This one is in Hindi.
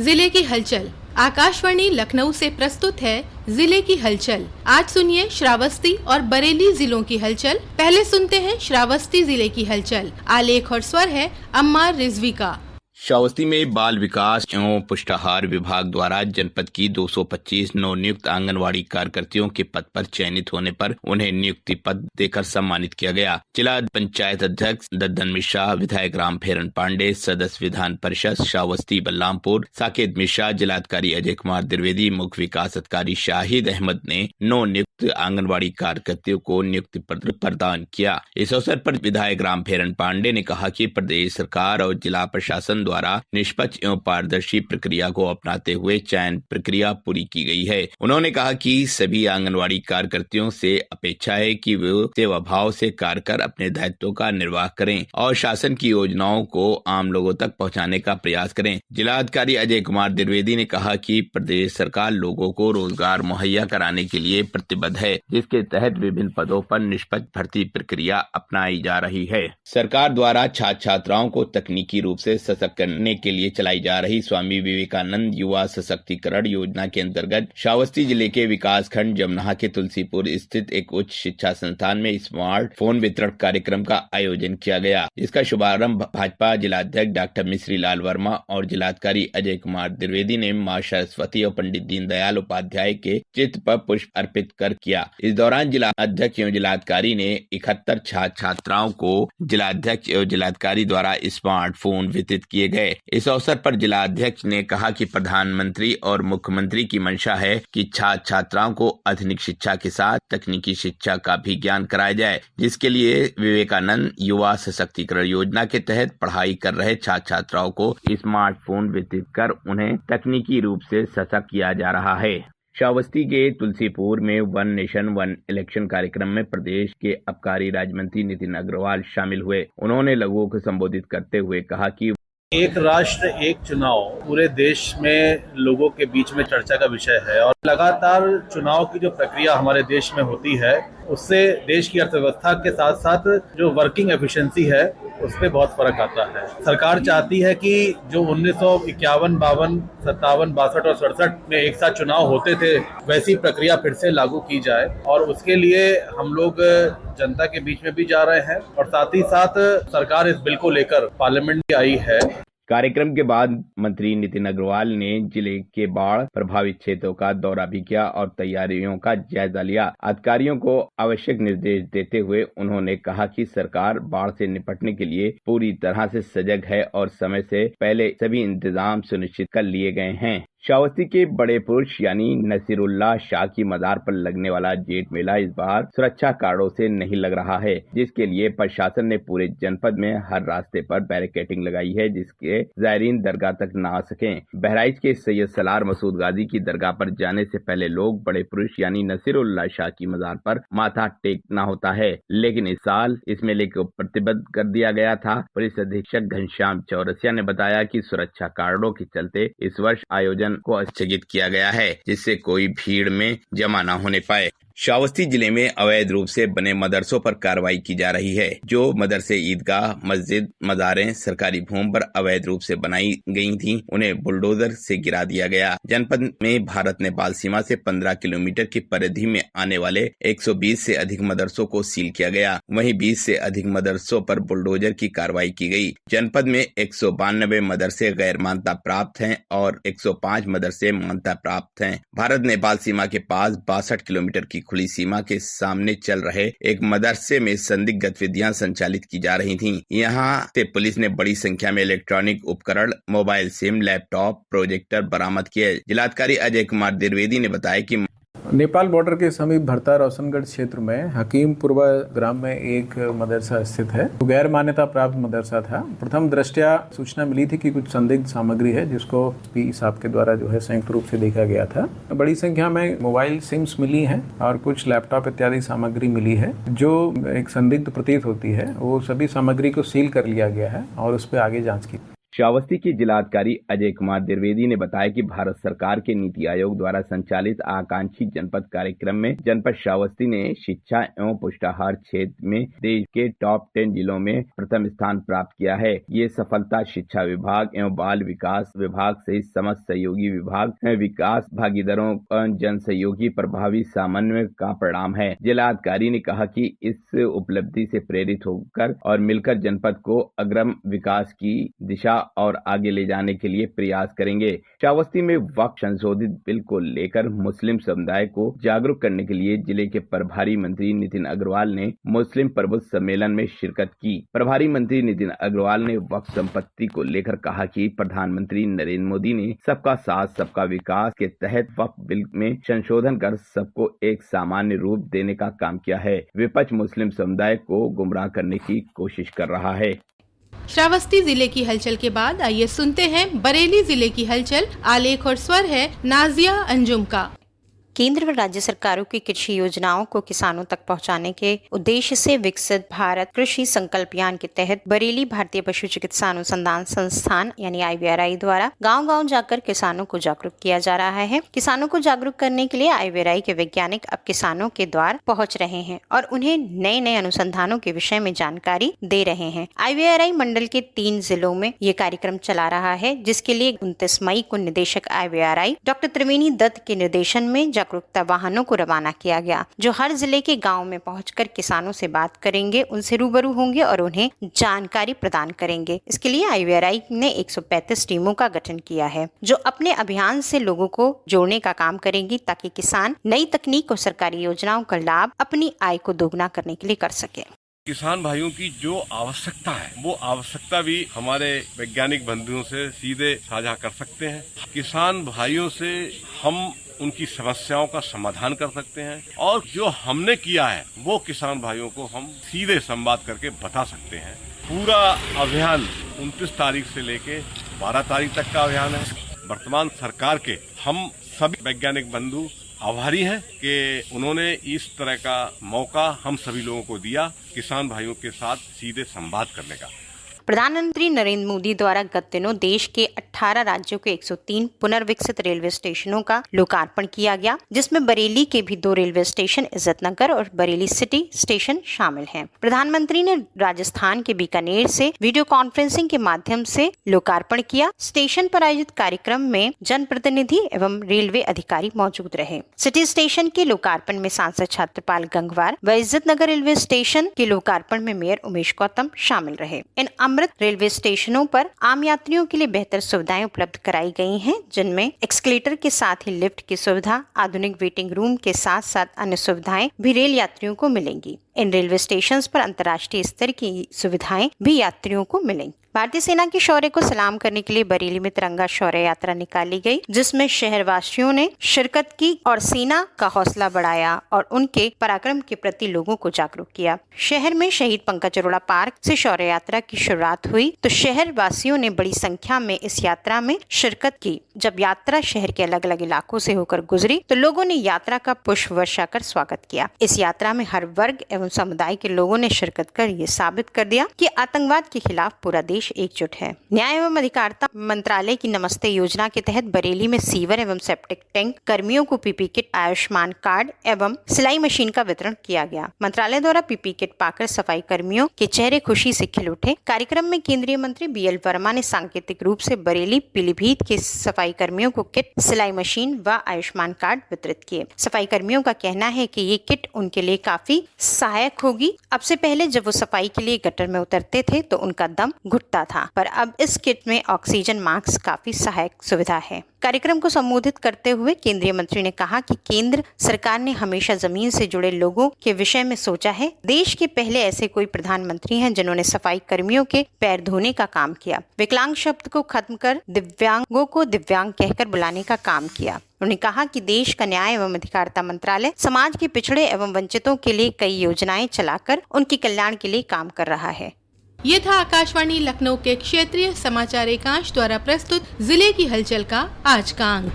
जिले की हलचल। आकाशवाणी लखनऊ से प्रस्तुत है जिले की हलचल। आज सुनिए श्रावस्ती और बरेली जिलों की हलचल। पहले सुनते हैं श्रावस्ती जिले की हलचल। आलेख और स्वर है अम्मार रिजवी का। श्रावस्ती में बाल विकास एवं पुष्टाहार विभाग द्वारा जनपद की 225 नवनियुक्त आंगनवाड़ी कार्यकर्तियों के पद पर चयनित होने पर उन्हें नियुक्ति पत्र देकर सम्मानित किया गया। जिला पंचायत अध्यक्ष दद्दन मिश्रा, विधायक रामफेरन पांडे, सदस्य विधान परिषद श्रावस्ती बलरामपुर साकेत मिश्रा, जिलाधिकारी अजय कुमार द्विवेदी, मुख्य विकास अधिकारी शाहिद अहमद ने नवनियुक्त आंगनवाड़ी कार्यकर्तियों को नियुक्ति पत्र प्रदान किया। इस अवसर पर विधायक रामफेरन पांडे ने कहा कि प्रदेश सरकार और जिला प्रशासन द्वारा निष्पक्ष एवं पारदर्शी प्रक्रिया को अपनाते हुए चयन प्रक्रिया पूरी की गई है। उन्होंने कहा कि सभी आंगनवाड़ी कार्यकर्तियों से अपेक्षा है कि वे सेवा भाव से कार्य कर अपने दायित्वों का निर्वाह करें और शासन की योजनाओं को आम लोगों तक पहुंचाने का प्रयास करें। जिलाधिकारी अजय कुमार द्विवेदी ने कहा कि प्रदेश सरकार लोगों को रोजगार मुहैया कराने के लिए प्रतिबद्ध है, जिसके तहत विभिन्न पदों पर निष्पक्ष भर्ती प्रक्रिया अपनाई जा रही है। सरकार द्वारा छात्र छात्राओं को तकनीकी रूप से सशक्त करने के लिए चलाई जा रही स्वामी विवेकानंद युवा सशक्तिकरण योजना के अंतर्गत श्रावस्ती जिले के विकास खंड जमनाहा के तुलसीपुर स्थित एक उच्च शिक्षा संस्थान में स्मार्ट फोन वितरण कार्यक्रम का आयोजन किया गया, जिसका शुभारंभ भाजपा जिलाध्यक्ष डॉक्टर मिश्री लाल वर्मा और जिलाधिकारी अजय कुमार द्विवेदी ने मां सरस्वती और पंडित दीनदयाल उपाध्याय के चित्र पर पुष्प अर्पित कर किया। इस दौरान जिला अध्यक्ष एवं जिलाधिकारी ने 71 छात्र छात्राओं को जिलाध्यक्ष एवं जिलाधिकारी द्वारा स्मार्टफोन वितरित किए गए। इस अवसर पर जिलाध्यक्ष ने कहा कि प्रधानमंत्री और मुख्यमंत्री की मंशा है कि छात्र छात्राओं को आधुनिक शिक्षा के साथ तकनीकी शिक्षा का भी ज्ञान कराया जाए, जिसके लिए विवेकानंद युवा सशक्तिकरण योजना के तहत पढ़ाई कर रहे छात्र छात्राओं को स्मार्टफोन वितरित कर उन्हें तकनीकी रूप से सशक्त किया जा रहा है। श्रावस्ती के तुलसीपुर में वन नेशन वन इलेक्शन कार्यक्रम में प्रदेश के आबकारी राज्य मंत्री नितिन अग्रवाल शामिल हुए। उन्होंने लोगों को संबोधित करते हुए कहा कि एक राष्ट्र एक चुनाव पूरे देश में लोगों के बीच में चर्चा का विषय है और लगातार चुनाव की जो प्रक्रिया हमारे देश में होती है उससे देश की अर्थव्यवस्था के साथ साथ जो वर्किंग एफिशिएंसी है उस पर बहुत फर्क आता है। सरकार चाहती है कि जो 1951, 52, 57, 62 और 67 में एक साथ चुनाव होते थे वैसी प्रक्रिया फिर से लागू की जाए और उसके लिए हम लोग जनता के बीच में भी जा रहे हैं और साथ ही साथ सरकार इस बिल को लेकर पार्लियामेंट में आई है। कार्यक्रम के बाद मंत्री नितिन अग्रवाल ने जिले के बाढ़ प्रभावित क्षेत्रों का दौरा भी किया और तैयारियों का जायजा लिया। अधिकारियों को आवश्यक निर्देश देते हुए उन्होंने कहा कि सरकार बाढ़ से निपटने के लिए पूरी तरह से सजग है और समय से पहले सभी इंतजाम सुनिश्चित कर लिए गए हैं। श्रावस्ती के बड़े पुरुष यानी नसीरुल्लाह शाह की मजार पर लगने वाला जेठ मेला इस बार सुरक्षा कारणों से नहीं लग रहा है, जिसके लिए प्रशासन ने पूरे जनपद में हर रास्ते पर बैरिकेडिंग लगाई है, जिसके ज़ायरीन दरगाह तक न आ सकें। बहराइच के सैयद सलार मसूद गाजी की दरगाह पर जाने से पहले लोग बड़े पुरुष यानी नसीरुल्लाह शाह की मजार पर माथा टेकना होता है, लेकिन इस साल इस मेले को प्रतिबद्ध कर दिया गया था। पुलिस अधीक्षक घनश्याम चौरसिया ने बताया कि सुरक्षा कारणों के चलते इस वर्ष आयोजन को स्थगित किया गया है, जिससे कोई भीड़ में जमा न होने पाए। श्रावस्ती जिले में अवैध रूप से बने मदरसों पर कार्रवाई की जा रही है। जो मदरसे ईदगाह, मस्जिद, मज़ारें सरकारी भूमि पर अवैध रूप से बनाई गई थीं, उन्हें बुलडोजर से गिरा दिया गया। जनपद में भारत नेपाल सीमा से 15 किलोमीटर की परिधि में आने वाले 120 से अधिक मदरसों को सील किया गया। वहीं 20 से अधिक मदरसों पर बुलडोजर की कार्रवाई की गई। जनपद में 192 मदरसे गैर मान्यता प्राप्त हैं और 105 मदरसे मान्यता प्राप्त हैं। भारत नेपाल सीमा के पास 62 किलोमीटर की खुली सीमा के सामने चल रहे एक मदरसे में संदिग्ध गतिविधियां संचालित की जा रही थीं। यहां से पुलिस ने बड़ी संख्या में इलेक्ट्रॉनिक उपकरण, मोबाइल सिम, लैपटॉप, प्रोजेक्टर बरामद किए। जिलाधिकारी अजय कुमार द्विवेदी ने बताया कि नेपाल बॉर्डर के समीप भरता रोशनगढ़ क्षेत्र में हकीमपुरवा ग्राम में एक मदरसा स्थित है। तो गैर मान्यता प्राप्त मदरसा था। प्रथम दृष्टया सूचना मिली थी कि कुछ संदिग्ध सामग्री है, जिसको पी साहब के द्वारा जो है संयुक्त रूप से देखा गया था। बड़ी संख्या में मोबाइल सिम्स मिली हैं और कुछ लैपटॉप इत्यादि सामग्री मिली है, जो एक संदिग्ध प्रतीत होती है। वो सभी सामग्री को सील कर लिया गया है और उस पर आगे जाँच की। श्रावस्ती के जिलाधिकारी अजय कुमार द्विवेदी ने बताया कि भारत सरकार के नीति आयोग द्वारा संचालित आकांक्षी जनपद कार्यक्रम में जनपद श्रावस्ती ने शिक्षा एवं पुष्टाहार क्षेत्र में देश के टॉप 10 जिलों में प्रथम स्थान प्राप्त किया है। ये सफलता शिक्षा विभाग एवं बाल विकास विभाग सहित समस्त सहयोगी विभाग, विकास भागीदारों और जन सहयोगी प्रभावी समन्वय का परिणाम है। जिलाधिकारी ने कहा कि इस उपलब्धि से प्रेरित होकर और मिलकर जनपद को अग्रम विकास की दिशा और आगे ले जाने के लिए प्रयास करेंगे। श्रावस्ती में वक्फ संशोधित बिल को लेकर मुस्लिम समुदाय को जागरूक करने के लिए जिले के प्रभारी मंत्री नितिन अग्रवाल ने मुस्लिम प्रबुद्ध सम्मेलन में शिरकत की। प्रभारी मंत्री नितिन अग्रवाल ने वक्फ संपत्ति को लेकर कहा कि प्रधानमंत्री नरेंद्र मोदी ने सबका साथ सबका विकास के तहत वक्फ बिल में संशोधन कर सबको एक सामान्य रूप देने का काम किया है। विपक्ष मुस्लिम समुदाय को गुमराह करने की कोशिश कर रहा है। श्रावस्ती जिले की हलचल के बाद आइए सुनते हैं बरेली जिले की हलचल। आलेख और स्वर है नाजिया अंजुम का। केंद्र व राज्य सरकारों की कृषि योजनाओं को किसानों तक पहुंचाने के उद्देश्य से विकसित भारत कृषि संकल्प अभियान के तहत बरेली भारतीय पशु चिकित्सा अनुसंधान संस्थान यानी IVRI द्वारा गांव-गांव जाकर किसानों को जागरूक किया जा रहा है। किसानों को जागरूक करने के लिए IVRI के वैज्ञानिक अब किसानों के द्वार पहुंच रहे हैं और उन्हें नए नए अनुसंधानों के विषय में जानकारी दे रहे हैं। IVRI मंडल के 3 जिलों में ये कार्यक्रम चला रहा है, जिसके लिए 29 मई को निदेशक IVRI डॉक्टर त्रिवेणी दत्त के निर्देशन में जागरूकता वाहनों को रवाना किया गया, जो हर जिले के गांव में पहुंचकर किसानों से बात करेंगे, उनसे रूबरू होंगे और उन्हें जानकारी प्रदान करेंगे। इसके लिए IVRI ने 135 टीमों का गठन किया है, जो अपने अभियान से लोगों को जोड़ने का काम करेंगी, ताकि किसान नई तकनीक और सरकारी योजनाओं का लाभ अपनी आय को दोगुना करने के लिए कर सके। किसान भाइयों की जो आवश्यकता है, वो आवश्यकता भी हमारे वैज्ञानिक बंधुओं से सीधे साझा कर सकते हैं। किसान भाइयों से हम उनकी समस्याओं का समाधान कर सकते हैं और जो हमने किया है वो किसान भाइयों को हम सीधे संवाद करके बता सकते हैं। पूरा अभियान 29 तारीख से लेके 12 तारीख तक का अभियान है। वर्तमान सरकार के हम सभी वैज्ञानिक बंधु आभारी हैं कि उन्होंने इस तरह का मौका हम सभी लोगों को दिया किसान भाइयों के साथ सीधे संवाद करने का। प्रधानमंत्री नरेंद्र मोदी द्वारा गत दिनों देश के 18 राज्यों के 103 पुनर्विकसित रेलवे स्टेशनों का लोकार्पण किया गया, जिसमें बरेली के भी 2 रेलवे स्टेशन इज्जतनगर और बरेली सिटी स्टेशन शामिल हैं। प्रधानमंत्री ने राजस्थान के बीकानेर से वीडियो कॉन्फ्रेंसिंग के माध्यम से लोकार्पण किया। स्टेशन पर आयोजित कार्यक्रम में जनप्रतिनिधि एवं रेलवे अधिकारी मौजूद रहे। सिटी स्टेशन के लोकार्पण में सांसद छत्रपाल गंगवार व इज्जतनगर रेलवे स्टेशन के लोकार्पण में मेयर उमेश गौतम शामिल रहे। इन अमृत रेलवे स्टेशनों पर आम यात्रियों के लिए बेहतर सुविधाएं उपलब्ध कराई गई हैं, जिनमें एक्सकलेटर के साथ ही लिफ्ट की सुविधा, आधुनिक वेटिंग रूम के साथ साथ अन्य सुविधाएं भी रेल यात्रियों को मिलेंगी। इन रेलवे स्टेशंस पर अंतर्राष्ट्रीय स्तर की सुविधाएं भी यात्रियों को मिलेंगी। भारतीय सेना के शौर्य को सलाम करने के लिए बरेली में तिरंगा शौर्य यात्रा निकाली गई, जिसमें शहरवासियों ने शिरकत की और सेना का हौसला बढ़ाया और उनके पराक्रम के प्रति लोगों को जागरूक किया। शहर में शहीद पंकज अरोड़ा पार्क से शौर्य यात्रा की शुरुआत हुई, तो शहर वासियों ने बड़ी संख्या में इस यात्रा में शिरकत की। जब यात्रा शहर के अलग अलग इलाकों से होकर गुजरी, तो लोगों ने यात्रा का पुष्प वर्षा कर स्वागत किया। इस यात्रा में हर वर्ग एवं समुदाय के लोगों ने शिरकत कर ये साबित कर दिया कि आतंकवाद के खिलाफ पूरा देश एकजुट है। न्याय एवं अधिकारिता मंत्रालय की नमस्ते योजना के तहत बरेली में सीवर एवं सेप्टिक टैंक कर्मियों को पीपी किट, आयुष्मान कार्ड एवं सिलाई मशीन का वितरण किया गया। मंत्रालय द्वारा पीपी किट पाकर सफाई कर्मियों के चेहरे खुशी से खिल उठे। कार्यक्रम में केंद्रीय मंत्री BL वर्मा ने सांकेतिक रूप से बरेली पीलीभीत के सफाई कर्मियों को किट, सिलाई मशीन व आयुष्मान कार्ड वितरित किए। सफाई कर्मियों का कहना है कि ये किट उनके लिए काफी सहायक होगी। अब से पहले जब वो सफाई के लिए गटर में उतरते थे तो उनका दम घुटता था, पर अब इस किट में ऑक्सीजन मास्क काफी सहायक सुविधा है। कार्यक्रम को संबोधित करते हुए केंद्रीय मंत्री ने कहा कि केंद्र सरकार ने हमेशा जमीन से जुड़े लोगों के विषय में सोचा है। देश के पहले ऐसे कोई प्रधानमंत्री हैं जिन्होंने सफाई कर्मियों के पैर धोने का काम किया। विकलांग शब्द को खत्म कर दिव्यांगों को दिव्यांग कहकर बुलाने का काम किया। उन्होंने कहा कि देश का न्याय एवं अधिकारिता मंत्रालय समाज के पिछड़े एवं वंचितों के लिए कई योजनाएं चलाकर उनके कल्याण के लिए काम कर रहा है। ये था आकाशवाणी लखनऊ के क्षेत्रीय समाचार एकांश द्वारा प्रस्तुत जिले की हलचल का आज का अंक।